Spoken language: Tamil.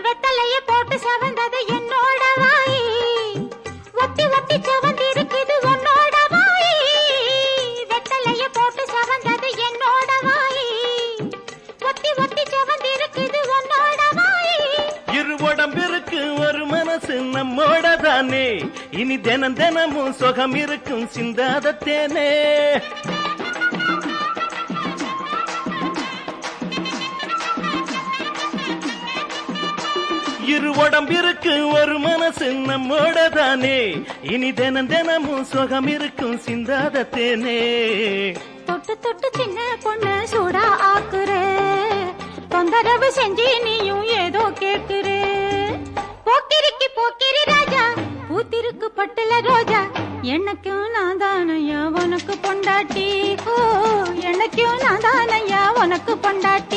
வெத்தலைய போட்டு செவந்தது என்னோட வாய், ஒட்டி ஒட்டி செவந்திருக்குது உன்னோட வாய். வெத்தலைய போட்டு செவந்தது என்னோட வாய், ஒட்டி ஒட்டி செவந்திருக்குது உன்னோட வாய். இரு உடம்பிற்கு ஒரு மனசு நம்மோட தானே, இனி தினம் தினமும் சுகம் இருக்கும் சிந்தாத தேனே. இரு உடம்பிற்கு ஒரு மனசு நம்மோட தானே, இனி தினம் தினமும் சுகம் இருக்கும் சிந்தாத தேனே. தொட்டு தொட்டு சின்ன பொண்ணு சூடா ஆக்குற, தொந்தரவு செஞ்சு நீயும் ஏதோ கேக்குற. போக்கிரிக்கு போக்கிரி ராஜா, பூத்திருக்கு பட்டுல ரோஜா, எனக்கும் நான் தானையா உனக்கு பொண்டாட்டி. ஓ எனக்கும் நான் தானையா உனக்கு பொண்டாட்டி.